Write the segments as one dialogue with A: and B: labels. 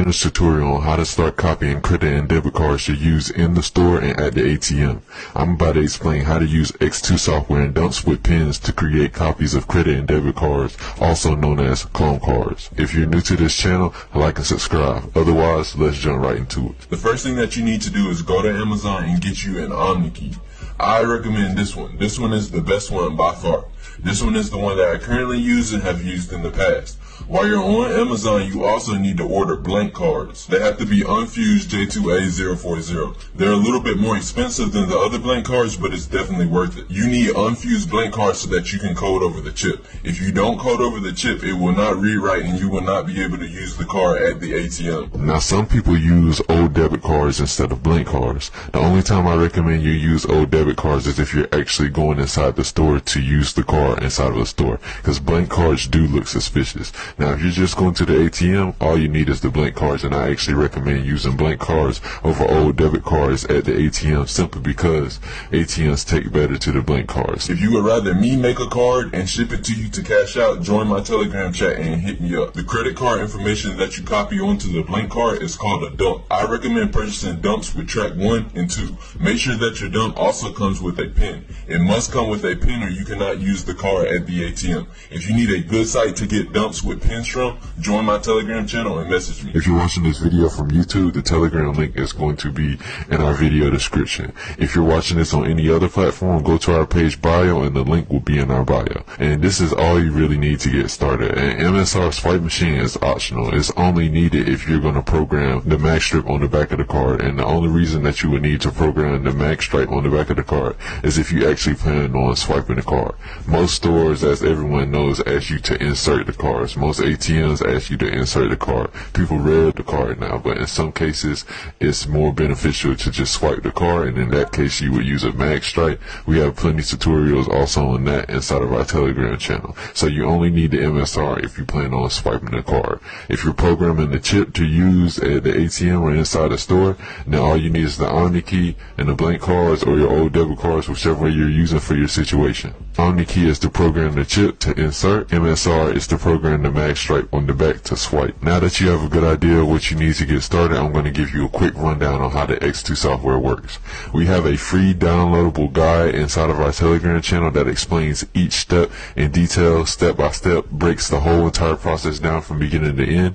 A: beginner's tutorial on how to start copying credit and debit cards to use in the store and at the ATM. I'm about to explain how to use X2 software and dumps with pins to create copies of credit and debit cards, also known as clone cards. If you're new to this channel, like and subscribe. Otherwise, let's jump right into it. The first thing that you need to do is go to Amazon and get you an OmniKey. I recommend this one. This one is the best one by far. This one is the one that I currently use and have used in the past. While you're on Amazon, you also need to order blank cards. They have to be unfused J2A040. They're a little bit more expensive than the other blank cards, but it's definitely worth it. You need unfused blank cards so that you can code over the chip. If you don't code over the chip, it will not read right and you will not be able to use the card at the ATM. Now, some people use old debit cards instead of blank cards. The only time I recommend you use old debit cards is if you're actually going inside the store to use the card inside of a store, because blank cards do look suspicious. Now, if you're just going to the ATM, all you need is the blank cards, and I actually recommend using blank cards over old debit cards at the ATM simply because ATMs take better to the blank cards. If you would rather me make a card and ship it to you to cash out, join my Telegram chat and hit me up. The credit card information that you copy onto the blank card is called a dump. I recommend purchasing dumps with track 1 and 2. Make sure that your dump also comes with a pin. It must come with a pin or you cannot use the card at the ATM. If you need a good site to get dumps with pins from, join my Telegram channel and message me. If you're watching this video from YouTube, the Telegram link is going to be in our video description. If you're watching this on any other platform, go to our page bio and the link will be in our bio. And this is all you really need to get started. An MSR swipe machine is optional. It's only needed if you're going to program the mag strip on the back of the card. And the only reason that you would need to program the mag stripe on the back of the card is if you actually plan on swiping the card. Most stores, as everyone knows, ask you to insert the cards. Most ATMs ask you to insert the card. People read the card now, but in some cases it's more beneficial to just swipe the card, and in that case you would use a mag stripe. We have plenty of tutorials also on that inside of our Telegram channel. So you only need the MSR if you plan on swiping the card. If you're programming the chip to use at the ATM or inside the store, then all you need is the OmniKey and the blank cards or your old debit cards, whichever way you're using for your situation. OmniKey is to program the chip to insert. MSR is to program the mag stripe on the back to swipe. Now that you have a good idea of what you need to get started, I'm going to give you a quick rundown on how the X2 software works. We have a free downloadable guide inside of our Telegram channel that explains each step in detail, step by step, breaks the whole entire process down from beginning to end.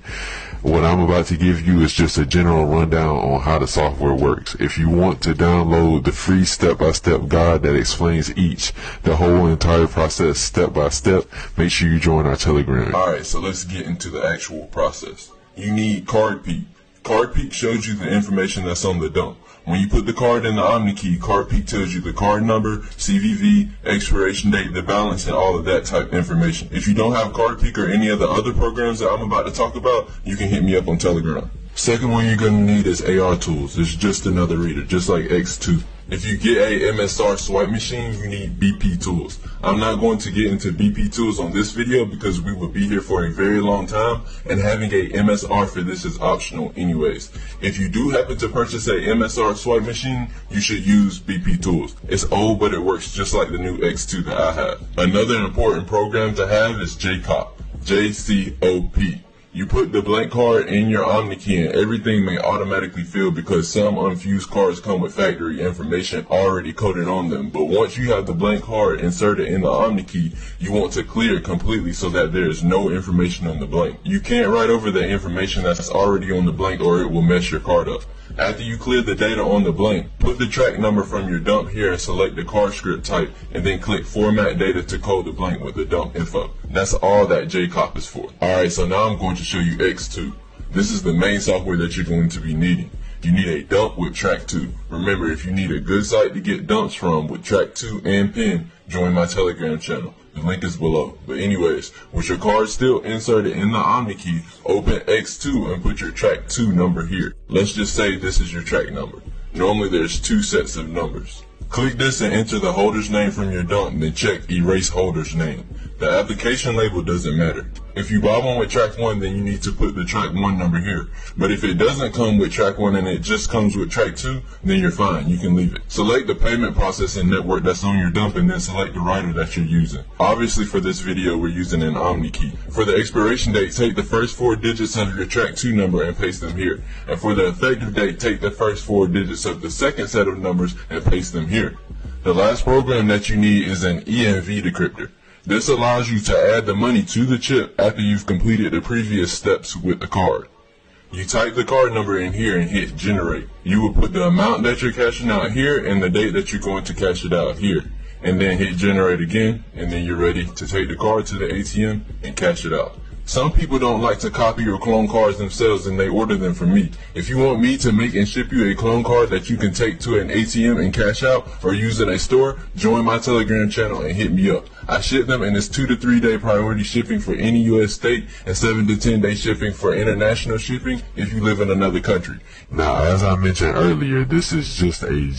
A: What I'm about to give you is just a general rundown on how the software works. If you want to download the free step-by-step guide that explains the whole entire process step by step, make sure you join our Telegram. Alright, so let's get into the actual process. You need Card Peek. Card Peek shows you the information that's on the dump. When you put the card in the OmniKey, Card Peek tells you the card number, CVV, expiration date, the balance, and all of that type information. If you don't have Card Peek or any of the other programs that I'm about to talk about, you can hit me up on Telegram. Second one you're going to need is AR tools. It's just another reader, just like X2. If you get a MSR swipe machine, you need BP tools. I'm not going to get into BP tools on this video because we will be here for a very long time, and having a MSR for this is optional anyways. If you do happen to purchase a MSR swipe machine, you should use BP tools. It's old, but it works just like the new X2 that I have. Another important program to have is Jcop. Jcop. You put the blank card in your OmniKey and everything may automatically fill because some unfused cards come with factory information already coded on them. But once you have the blank card inserted in the OmniKey, you want to clear it completely so that there is no information on the blank. You can't write over the information that's already on the blank or it will mess your card up. After you clear the data on the blank, put the track number from your dump here and select the card script type, and then click Format Data to code the blank with the dump info. That's all that Jcop is for. Alright, so now I'm going to show you X2. This is the main software that you're going to be needing. You need a dump with track 2. Remember, if you need a good site to get dumps from with track 2 and pin, join my Telegram channel. The link is below. But anyways, with your card still inserted in the OmniKey, open X2 and put your track 2 number here. Let's just say this is your track number. Normally there's 2 sets of numbers. Click this and enter the holder's name from your dump, then check Erase Holder's Name. The application label doesn't matter. If you buy one with track 1, then you need to put the track 1 number here. But if it doesn't come with track 1 and it just comes with track 2, then you're fine. You can leave it. Select the payment processing network that's on your dump and then select the writer that you're using. Obviously for this video, we're using an Omni key. For the expiration date, take the first 4 digits of your track 2 number and paste them here. And for the effective date, take the first 4 digits of the second set of numbers and paste them here. The last program that you need is an EMV decryptor. This allows you to add the money to the chip after you've completed the previous steps with the card. You type the card number in here and hit generate. You will put the amount that you're cashing out here and the date that you're going to cash it out here. And then hit generate again, and then you're ready to take the card to the ATM and cash it out. Some people don't like to copy or clone cards themselves and they order them from me. If you want me to make and ship you a clone card that you can take to an ATM and cash out or use in a store, join my Telegram channel and hit me up. I ship them and it's 2 to 3 day priority shipping for any US state and 7 to 10 day shipping for international shipping if you live in another country. Now, as I mentioned earlier, this is just a